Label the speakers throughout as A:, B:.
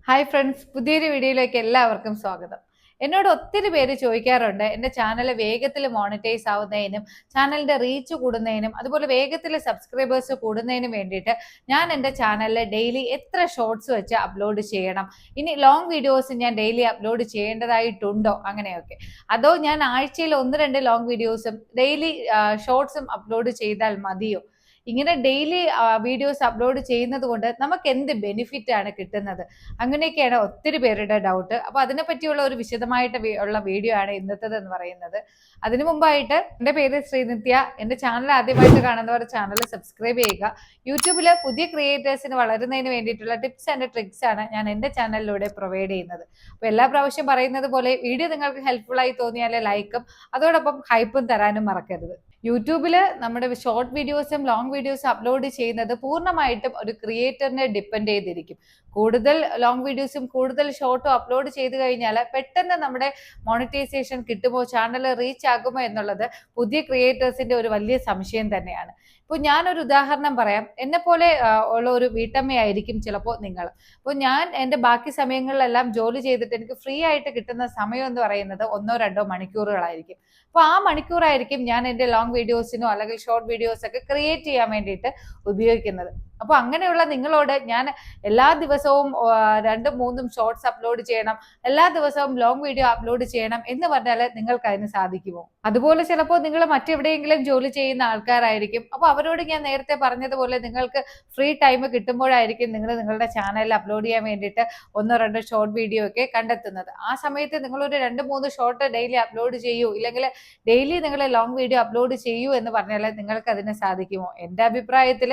A: Hi friends, പുതിയൊരു വീഡിയോയിലേക്ക് എല്ലാവർക്കും സ്വാഗതം. എന്നോട് ഒത്തിരി പേര് ചോദിക്കാറുണ്ട് എൻ്റെ ചാനൽ വേഗത്തിൽ മോണിറ്റൈസ് ആവുന്നതിനും ചാനലിന്റെ റീച്ച് കൂടുന്നതിനും അതുപോലെ വേഗത്തിൽ സബ്സ്ക്രൈബേഴ്സ് കൂടുന്നതിനും വേണ്ടിയിട്ട് ഞാൻ എൻ്റെ ചാനലിൽ ഡെയിലി എത്ര ഷോർട്സ് വെച്ച് അപ്ലോഡ് ചെയ്യണം, ഇനി ലോങ് വീഡിയോസ് ഞാൻ ഡെയിലി അപ്ലോഡ് ചെയ്യേണ്ടതായിട്ടുണ്ടോ, അങ്ങനെയൊക്കെ. അതോ ഞാൻ ആഴ്ചയിൽ 1-2 ലോങ് വീഡിയോസും ഡെയിലി ഷോർട്സും അപ്ലോഡ് ചെയ്താൽ മതിയോ? ഇങ്ങനെ ഡെയിലി വീഡിയോസ് അപ്ലോഡ് ചെയ്യുന്നത് കൊണ്ട് നമുക്ക് എന്ത് ബെനിഫിറ്റ് ആണ് കിട്ടുന്നത്? അങ്ങനെയൊക്കെയാണ് ഒത്തിരി പേരുടെ ഡൗട്ട്. അപ്പോൾ അതിനെ പറ്റിയുള്ള ഒരു വിശദമായിട്ട് ഉള്ള വീഡിയോ ആണ് ഇന്നത്തേത് എന്ന് പറയുന്നത്. അതിനു മുമ്പായിട്ട് എൻ്റെ പേര് ശ്രീനിത്യ. എൻ്റെ ചാനൽ ആദ്യമായിട്ട് കാണുന്നവർ ചാനൽ സബ്സ്ക്രൈബ് ചെയ്യുക. യൂട്യൂബിൽ പുതിയ ക്രിയേറ്റേഴ്സിന് വളരുന്നതിന് വേണ്ടിയിട്ടുള്ള ടിപ്സ് ആൻഡ് ട്രിക്സ് ആണ് ഞാൻ എൻ്റെ ചാനലിലൂടെ പ്രൊവൈഡ് ചെയ്യുന്നത്. അപ്പോൾ എല്ലാ പ്രാവശ്യം പറയുന്നത് പോലെ വീഡിയോ നിങ്ങൾക്ക് ഹെൽപ്ഫുൾ ആയി തോന്നിയാൽ ലൈക്കും അതോടൊപ്പം ഹൈപ്പും തരാനും മറക്കരുത്. യൂട്യൂബില് നമ്മുടെ ഷോർട്ട് വീഡിയോസും ലോങ് വീഡിയോസും അപ്ലോഡ് ചെയ്യുന്നത് പൂർണ്ണമായിട്ടും ഒരു ക്രിയേറ്ററിനെ ഡിപ്പെൻഡ് ചെയ്തിരിക്കും. കൂടുതൽ ലോങ് വീഡിയോസും കൂടുതൽ ഷോർട്ടും അപ്ലോഡ് ചെയ്ത് കഴിഞ്ഞാൽ പെട്ടെന്ന് നമ്മുടെ മോണിറ്റൈസേഷൻ കിട്ടുമോ, ചാനൽ റീച്ച് ആകുമോ എന്നുള്ളത് പുതിയ ക്രിയേറ്റേഴ്സിന്റെ ഒരു വലിയ സംശയം തന്നെയാണ്. ഇപ്പോൾ ഞാനൊരു ഉദാഹരണം പറയാം. എന്നെ പോലെ ഉള്ള ഒരു വീട്ടമ്മയായിരിക്കും ചിലപ്പോൾ നിങ്ങൾ. അപ്പോൾ ഞാൻ എൻ്റെ ബാക്കി സമയങ്ങളിലെല്ലാം ജോലി ചെയ്തിട്ട് എനിക്ക് ഫ്രീ ആയിട്ട് കിട്ടുന്ന സമയം എന്ന് പറയുന്നത് 1-2 മണിക്കൂറുകളായിരിക്കും. അപ്പോൾ ആ മണിക്കൂറായിരിക്കും ഞാൻ എൻ്റെ ലോങ് വീഡിയോസിനോ അല്ലെങ്കിൽ ഷോർട്ട് വീഡിയോസ് ഒക്കെ ക്രിയേറ്റ് ചെയ്യാൻ വേണ്ടിയിട്ട് ഉപയോഗിക്കുന്നത്. അപ്പോൾ അങ്ങനെയുള്ള നിങ്ങളോട് ഞാൻ എല്ലാ ദിവസവും 2-3 ഷോർട്സ് അപ്ലോഡ് ചെയ്യണം, എല്ലാ ദിവസവും ലോങ് വീഡിയോ അപ്ലോഡ് ചെയ്യണം എന്ന് പറഞ്ഞാൽ നിങ്ങൾക്ക് അതിന് സാധിക്കുമോ? അതുപോലെ ചിലപ്പോൾ നിങ്ങൾ മറ്റെവിടെയെങ്കിലും ജോലി ചെയ്യുന്ന ആൾക്കാരായിരിക്കും. അപ്പോൾ അവരോട് ഞാൻ നേരത്തെ പറഞ്ഞതുപോലെ നിങ്ങൾക്ക് ഫ്രീ ടൈം കിട്ടുമ്പോഴായിരിക്കും നിങ്ങൾ നിങ്ങളുടെ ചാനലിൽ അപ്ലോഡ് ചെയ്യാൻ വേണ്ടിയിട്ട് 1-2 ഷോർട്ട് വീഡിയോ ഒക്കെ കണ്ടെത്തുന്നത്. ആ സമയത്ത് നിങ്ങളൊരു 2-3 ഷോർട്ട് ഡെയിലി അപ്ലോഡ് ചെയ്യൂ, ഇല്ലെങ്കിൽ ഡെയിലി നിങ്ങൾ ലോങ് വീഡിയോ അപ്ലോഡ് ചെയ്യൂ എന്ന് പറഞ്ഞാൽ നിങ്ങൾക്ക് അതിന് സാധിക്കുമോ? എൻ്റെ അഭിപ്രായത്തിൽ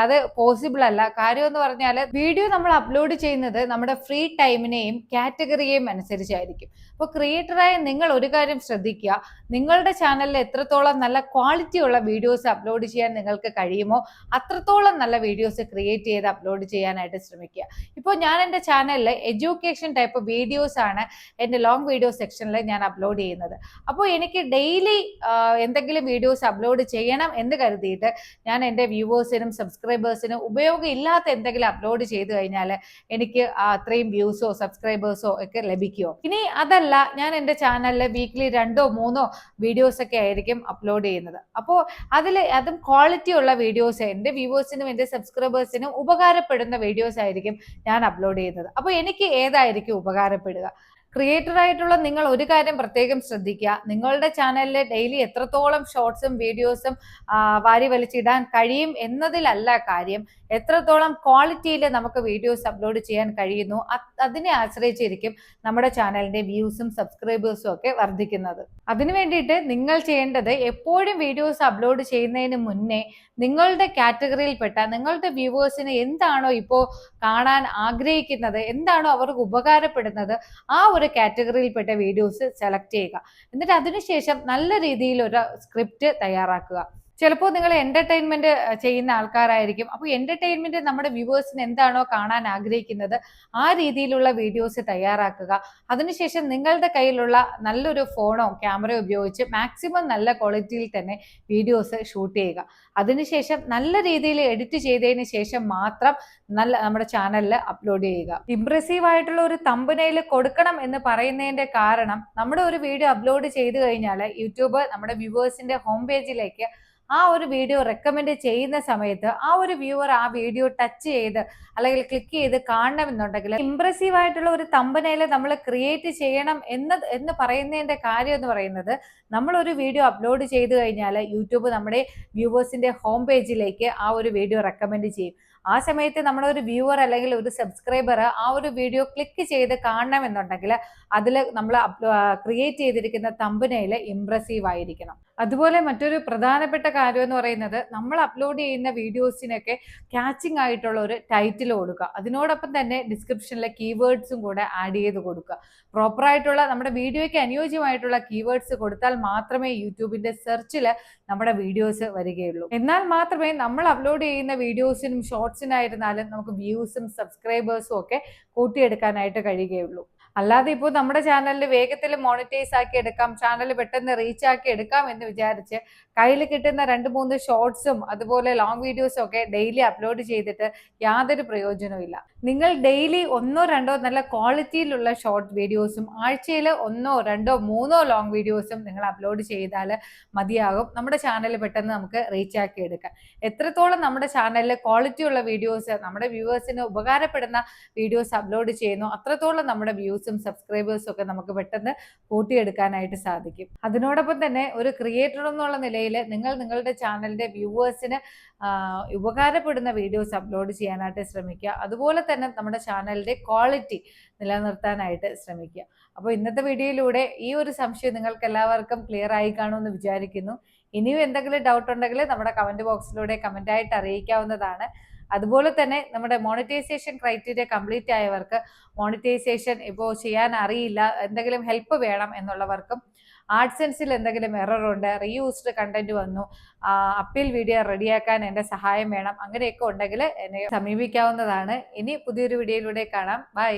A: അത് പോസിബിൾ അല്ല. കാര്യം എന്ന് പറഞ്ഞാൽ വീഡിയോ നമ്മൾ അപ്ലോഡ് ചെയ്യുന്നത് നമ്മുടെ ഫ്രീ ടൈമിനെയും കാറ്റഗറിയെയും അനുസരിച്ചായിരിക്കും. അപ്പോൾ ക്രിയേറ്ററായ നിങ്ങൾ ഒരു കാര്യം ശ്രദ്ധിക്കുക, നിങ്ങളുടെ ചാനലിൽ എത്രത്തോളം നല്ല ക്വാളിറ്റി ഉള്ള വീഡിയോസ് അപ്ലോഡ് ചെയ്യാൻ നിങ്ങൾക്ക് കഴിയുമോ അത്രത്തോളം നല്ല വീഡിയോസ് ക്രിയേറ്റ് ചെയ്ത് അപ്ലോഡ് ചെയ്യാനായിട്ട് ശ്രമിക്കുക. ഇപ്പോൾ ഞാൻ എൻ്റെ ചാനലിൽ എഡ്യൂക്കേഷൻ ടൈപ്പ് വീഡിയോസ് ആണ് എൻ്റെ ലോങ് വീഡിയോ സെക്ഷനിൽ ഞാൻ അപ്ലോഡ് ചെയ്യുന്നത്. അപ്പോൾ എനിക്ക് ഡെയിലി എന്തെങ്കിലും വീഡിയോസ് അപ്ലോഡ് ചെയ്യണം എന്ന് കരുതിയിട്ട് ഞാൻ എൻ്റെ വ്യൂവേഴ്സിനും സബ്സ്ക്രൈബേഴ്സിനും ഉപയോഗം ഇല്ലാത്ത എന്തെങ്കിലും അപ്ലോഡ് ചെയ്തു കഴിഞ്ഞാൽ എനിക്ക് അത്രയും വ്യൂസോ സബ്സ്ക്രൈബേഴ്സോ ഒക്കെ ലഭിക്കുമോ? ഇനി അതല്ല, ഞാൻ എൻ്റെ ചാനലിൽ വീക്ക്ലി 2-3 വീഡിയോസ് ഒക്കെ ആയിരിക്കും അപ്ലോഡ് ചെയ്യുന്നത്. അപ്പോൾ അതും ക്വാളിറ്റി ഉള്ള വീഡിയോസ് എൻ്റെ വ്യൂവേഴ്സിനും എൻ്റെ സബ്സ്ക്രൈബേഴ്സിനും ഉപകാരപ്പെടുന്ന വീഡിയോസ് ആയിരിക്കും ഞാൻ അപ്ലോഡ് ചെയ്യുന്നത്. അപ്പോൾ എനിക്ക് ഏതായിരിക്കും ഉപകാരപ്പെടുക? ക്രിയേറ്റർ ആയിട്ടുള്ള നിങ്ങൾ ഒരു കാര്യം പ്രത്യേകം ശ്രദ്ധിക്കുക, നിങ്ങളുടെ ചാനലിൽ ഡെയിലി എത്രത്തോളം ഷോർട്സും വീഡിയോസും വാരി വലിച്ചിടാൻ കഴിയും എന്നതിലല്ല കാര്യം, എത്രത്തോളം ക്വാളിറ്റിയിൽ നമുക്ക് വീഡിയോസ് അപ്ലോഡ് ചെയ്യാൻ കഴിയുന്നു അതിനെ ആശ്രയിച്ചിരിക്കും നമ്മുടെ ചാനലിന്റെ വ്യൂസും സബ്സ്ക്രൈബേഴ്സും ഒക്കെ വർദ്ധിക്കുന്നത്. അതിനു വേണ്ടിയിട്ട് നിങ്ങൾ ചെയ്യേണ്ടത് എപ്പോഴും വീഡിയോസ് അപ്ലോഡ് ചെയ്യുന്നതിന് മുന്നേ നിങ്ങളുടെ കാറ്റഗറിയിൽപ്പെട്ട നിങ്ങളുടെ വ്യൂവേഴ്സിന് എന്താണോ ഇപ്പോൾ കാണാൻ ആഗ്രഹിക്കുന്നത്, എന്താണോ അവർക്ക് ഉപകാരപ്പെടുന്നത്, ആ ഒരു കാറ്റഗറിയിൽപ്പെട്ട വീഡിയോസ് സെലക്ട് ചെയ്യുക. എന്നിട്ട് അതിനുശേഷം നല്ല രീതിയിൽ ഒരു സ്ക്രിപ്റ്റ് തയ്യാറാക്കുക. ചിലപ്പോൾ നിങ്ങൾ എന്റർടൈൻമെന്റ് ചെയ്യുന്ന ആൾക്കാരായിരിക്കും. അപ്പോൾ എന്റർടൈൻമെന്റ് നമ്മുടെ വ്യൂവേഴ്സിന് എന്താണോ കാണാൻ ആഗ്രഹിക്കുന്നത് ആ രീതിയിലുള്ള വീഡിയോസ് തയ്യാറാക്കുക. അതിനുശേഷം നിങ്ങളുടെ കയ്യിലുള്ള നല്ലൊരു ഫോണോ ക്യാമറയോ ഉപയോഗിച്ച് മാക്സിമം നല്ല ക്വാളിറ്റിയിൽ തന്നെ വീഡിയോസ് ഷൂട്ട് ചെയ്യുക. അതിനുശേഷം നല്ല രീതിയിൽ എഡിറ്റ് ചെയ്തതിന് ശേഷം മാത്രം നമ്മുടെ ചാനലിൽ അപ്ലോഡ് ചെയ്യുക. ഇംപ്രസീവ് ആയിട്ടുള്ള ഒരു തമ്പനെയിൽ കൊടുക്കണം എന്ന് പറയുന്നതിന്റെ കാരണം, നമ്മുടെ ഒരു വീഡിയോ അപ്ലോഡ് ചെയ്ത് കഴിഞ്ഞാൽ യൂട്യൂബ് നമ്മുടെ വ്യൂവേഴ്സിന്റെ ഹോം പേജിലേക്ക് ആ ഒരു വീഡിയോ റെക്കമെൻഡ് ചെയ്യുന്ന സമയത്ത് ആ ഒരു വ്യൂവർ ആ വീഡിയോ ടച്ച് ചെയ്ത് അല്ലെങ്കിൽ ക്ലിക്ക് ചെയ്ത് കാണണമെന്നുണ്ടെങ്കിൽ ഇംപ്രസീവ് ആയിട്ടുള്ള ഒരു തമ്പനെയിൽ നമ്മൾ ക്രിയേറ്റ് ചെയ്യണം എന്ന് പറയുന്നതിന്റെ കാര്യം എന്ന് പറയുന്നത്, നമ്മൾ ഒരു വീഡിയോ അപ്ലോഡ് ചെയ്ത് കഴിഞ്ഞാൽ യൂട്യൂബ് നമ്മുടെ വ്യൂവേഴ്സിന്റെ ഹോം പേജിലേക്ക് ആ ഒരു വീഡിയോ റെക്കമെൻഡ് ചെയ്യും. ആ സമയത്ത് നമ്മളൊരു വ്യൂവർ അല്ലെങ്കിൽ ഒരു സബ്സ്ക്രൈബർ ആ ഒരു വീഡിയോ ക്ലിക്ക് ചെയ്ത് കാണണമെന്നുണ്ടെങ്കിൽ അതിൽ നമ്മൾ ക്രിയേറ്റ് ചെയ്തിരിക്കുന്ന തമ്പനെയിൽ ഇംപ്രസീവ് ആയിരിക്കണം. അതുപോലെ മറ്റൊരു പ്രധാനപ്പെട്ട കാര്യം എന്ന് പറയുന്നത്, നമ്മൾ അപ്ലോഡ് ചെയ്യുന്ന വീഡിയോസിനൊക്കെ ക്യാച്ചിങ് ആയിട്ടുള്ള ഒരു ടൈറ്റിൽ കൊടുക്കുക. അതിനോടൊപ്പം തന്നെ ഡിസ്ക്രിപ്ഷനിലെ കീവേഡ്സും കൂടെ ആഡ് ചെയ്ത് കൊടുക്കുക. പ്രോപ്പറായിട്ടുള്ള നമ്മുടെ വീഡിയോയ്ക്ക് അനുയോജ്യമായിട്ടുള്ള കീവേഡ്സ് കൊടുത്താൽ മാത്രമേ യൂട്യൂബിന്റെ സെർച്ചിൽ നമ്മുടെ വീഡിയോസ് വരികയുള്ളൂ. എന്നാൽ മാത്രമേ നമ്മൾ അപ്ലോഡ് ചെയ്യുന്ന വീഡിയോസിനും ഷോർട്സിനായിരുന്നാലും നമുക്ക് വ്യൂസും സബ്സ്ക്രൈബേഴ്സും ഒക്കെ കൂട്ടിയെടുക്കാനായിട്ട് കഴിയുകയുള്ളൂ. അല്ലാതെ ഇപ്പോൾ നമ്മുടെ ചാനലിൽ വേഗത്തിൽ മോണിറ്റൈസ് ആക്കി എടുക്കാം, ചാനൽ പെട്ടെന്ന് റീച്ച് ആക്കി എടുക്കാം എന്ന് വിചാരിച്ച് കയ്യിൽ കിട്ടുന്ന 2-3 ഷോർട്സും അതുപോലെ ലോങ് വീഡിയോസും ഒക്കെ ഡെയിലി അപ്ലോഡ് ചെയ്തിട്ട് യാതൊരു പ്രയോജനവും ഇല്ല. നിങ്ങൾ ഡെയിലി 1-2 നല്ല ക്വാളിറ്റിയിലുള്ള ഷോർട്ട് വീഡിയോസും ആഴ്ചയിൽ 1-2-3 ലോങ് വീഡിയോസും നിങ്ങൾ അപ്ലോഡ് ചെയ്താൽ മതിയാകും നമ്മുടെ ചാനൽ പെട്ടെന്ന് നമുക്ക് റീച്ച് ആക്കി എടുക്കാം. എത്രത്തോളം നമ്മുടെ ചാനലിൽ ക്വാളിറ്റിയുള്ള വീഡിയോസ് നമ്മുടെ വ്യൂവേഴ്സിന് ഉപകാരപ്പെടുന്ന വീഡിയോസ് അപ്ലോഡ് ചെയ്യുന്നു അത്രത്തോളം നമ്മുടെ വ്യൂസും സബ്സ്ക്രൈബേഴ്സും ഒക്കെ നമുക്ക് പെട്ടെന്ന് കൂട്ടിയെടുക്കാനായിട്ട് സാധിക്കും. അതിനോടൊപ്പം തന്നെ ഒരു ക്രിയേറ്റർ എന്നുള്ള നിലയിൽ നിങ്ങൾ നിങ്ങളുടെ ചാനലിന്റെ വ്യൂവേഴ്സിന് ഉപകാരപ്പെടുന്ന വീഡിയോസ് അപ്ലോഡ് ചെയ്യാനായിട്ട് ശ്രമിക്കുക. അതുപോലെ തന്നെ നമ്മുടെ ചാനലിന്റെ ക്വാളിറ്റി നിലനിർത്താനായിട്ട് ശ്രമിക്കുക. അപ്പോൾ ഇന്നത്തെ വീഡിയോയിലൂടെ ഈ ഒരു സംശയം നിങ്ങൾക്ക് എല്ലാവർക്കും ക്ലിയർ ആയി കാണുമെന്ന് വിചാരിക്കുന്നു. ഇനിയും എന്തെങ്കിലും ഡൗട്ട് ഉണ്ടെങ്കിൽ നമ്മുടെ കമന്റ് ബോക്സിലൂടെ കമന്റ് ആയിട്ട് അറിയിക്കാവുന്നതാണ്. അതുപോലെ തന്നെ നമ്മുടെ മോണിറ്റൈസേഷൻ ക്രൈറ്റീരിയ കംപ്ലീറ്റ് ആയവർക്ക് മോണിറ്റൈസേഷൻ ഇപ്പോൾ ചെയ്യാൻ അറിയില്ല, എന്തെങ്കിലും ഹെൽപ്പ് വേണം എന്നുള്ളവർക്കും ആഡ്സെൻസിൽ എന്തെങ്കിലും എറർ ഉണ്ട്, റീയൂസ്ഡ് കണ്ടന്റ് വന്നു, അപ്പീൽ വീഡിയോ റെഡിയാക്കാൻ എൻ്റെ സഹായം വേണം, അങ്ങനെയൊക്കെ ഉണ്ടെങ്കിൽ എന്നെ സമീപിക്കാവുന്നതാണ്. ഇനി പുതിയൊരു വീഡിയോയിലൂടെ കാണാം. ബൈ.